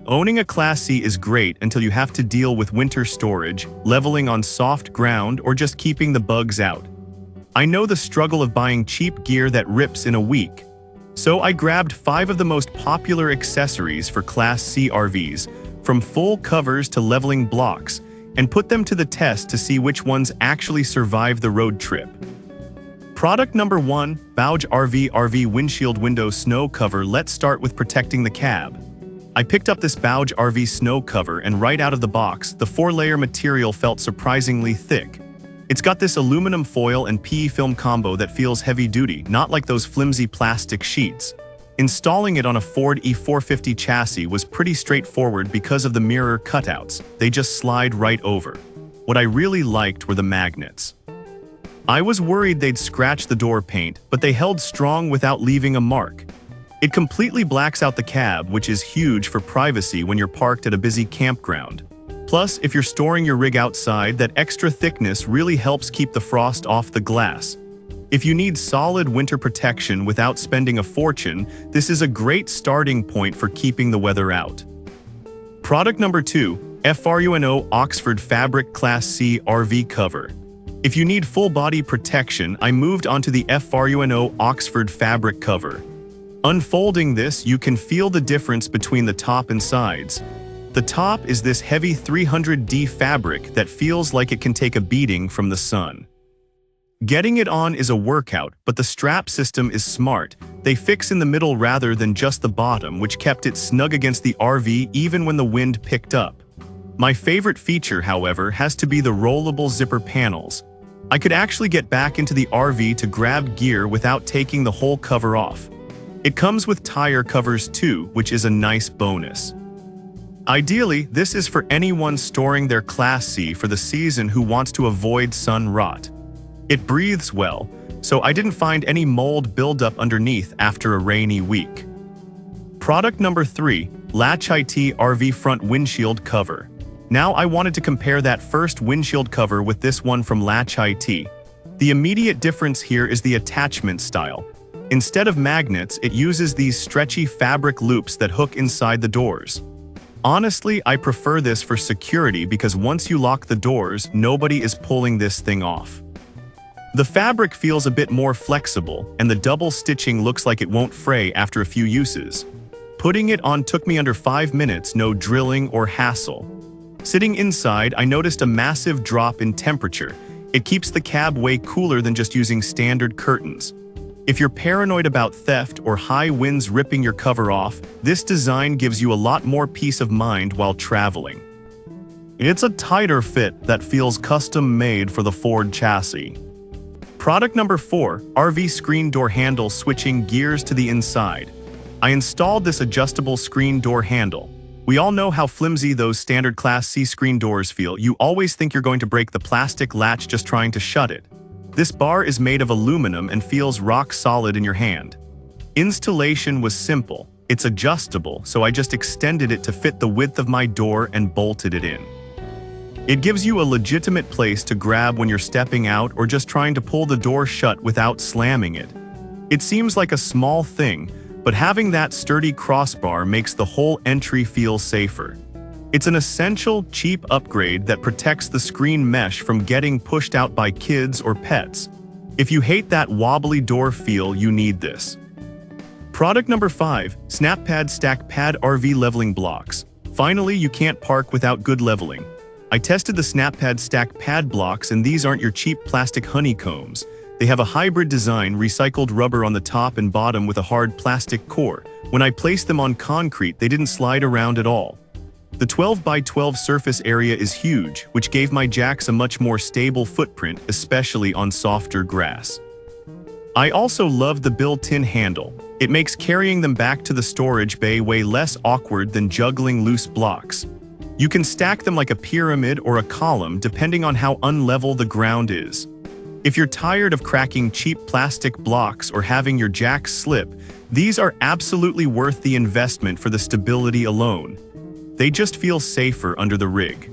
Owning a Class C is great until you have to deal with winter storage, leveling on soft ground, or just keeping the bugs out. I know the struggle of buying cheap gear that rips in a week. So I grabbed 5 of the most popular accessories for Class C RVs, from full covers to leveling blocks, and put them to the test to see which ones actually survive the road trip. Product number 1, Bauge RV Windshield Window Snow Cover. Let's start with protecting the cab. I picked up this Bauge RV snow cover, and right out of the box, the 4-layer material felt surprisingly thick. It's got this aluminum foil and PE film combo that feels heavy-duty, not like those flimsy plastic sheets. Installing it on a Ford E450 chassis was pretty straightforward because of the mirror cutouts. They just slide right over. What I really liked were the magnets. I was worried they'd scratch the door paint, but they held strong without leaving a mark. It completely blacks out the cab, which is huge for privacy when you're parked at a busy campground. Plus, if you're storing your rig outside, that extra thickness really helps keep the frost off the glass. If you need solid winter protection without spending a fortune, this is a great starting point for keeping the weather out. Product number 2, FRUNO Oxford Fabric Class C RV Cover. If you need full-body protection, I moved onto the FRUNO Oxford Fabric Cover. Unfolding this, you can feel the difference between the top and sides. The top is this heavy 300D fabric that feels like it can take a beating from the sun. Getting it on is a workout, but the strap system is smart. They fix in the middle rather than just the bottom, which kept it snug against the RV even when the wind picked up. My favorite feature, however, has to be the rollable zipper panels. I could actually get back into the RV to grab gear without taking the whole cover off. It comes with tire covers too, which is a nice bonus. Ideally, this is for anyone storing their Class C for the season who wants to avoid sun rot. It breathes well, so I didn't find any mold buildup underneath after a rainy week. Product number 3, Latch IT RV Front Windshield Cover. Now I wanted to compare that first windshield cover with this one from Latch IT. The immediate difference here is the attachment style. Instead of magnets, it uses these stretchy fabric loops that hook inside the doors. Honestly, I prefer this for security because once you lock the doors, nobody is pulling this thing off. The fabric feels a bit more flexible, and the double stitching looks like it won't fray after a few uses. Putting it on took me under 5 minutes, no drilling or hassle. Sitting inside, I noticed a massive drop in temperature. It keeps the cab way cooler than just using standard curtains. If you're paranoid about theft or high winds ripping your cover off, this design gives you a lot more peace of mind while traveling. It's a tighter fit that feels custom-made for the Ford chassis. Product number 4, RV Screen Door Handle. Switching gears to the inside. I installed this adjustable screen door handle. We all know how flimsy those standard Class C screen doors feel. You always think you're going to break the plastic latch just trying to shut it. This bar is made of aluminum and feels rock solid in your hand. Installation was simple. It's adjustable, so I just extended it to fit the width of my door and bolted it in. It gives you a legitimate place to grab when you're stepping out or just trying to pull the door shut without slamming it. It seems like a small thing, but having that sturdy crossbar makes the whole entry feel safer. It's an essential, cheap upgrade that protects the screen mesh from getting pushed out by kids or pets. If you hate that wobbly door feel, you need this. Product number 5, SnapPad Stack Pad RV Leveling Blocks. Finally, you can't park without good leveling. I tested the SnapPad Stack Pad blocks, and these aren't your cheap plastic honeycombs. They have a hybrid design, recycled rubber on the top and bottom with a hard plastic core. When I placed them on concrete, they didn't slide around at all. The 12x12 surface area is huge, which gave my jacks a much more stable footprint, especially on softer grass. I also loved the built-in handle. It makes carrying them back to the storage bay way less awkward than juggling loose blocks. You can stack them like a pyramid or a column depending on how unlevel the ground is. If you're tired of cracking cheap plastic blocks or having your jacks slip, these are absolutely worth the investment for the stability alone. They just feel safer under the rig.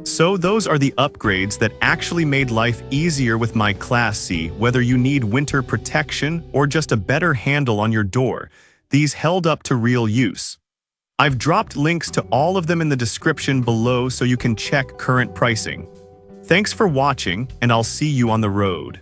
So those are the upgrades that actually made life easier with my Class C. Whether you need winter protection or just a better handle on your door, these held up to real use. I've dropped links to all of them in the description below so you can check current pricing. Thanks for watching, and I'll see you on the road.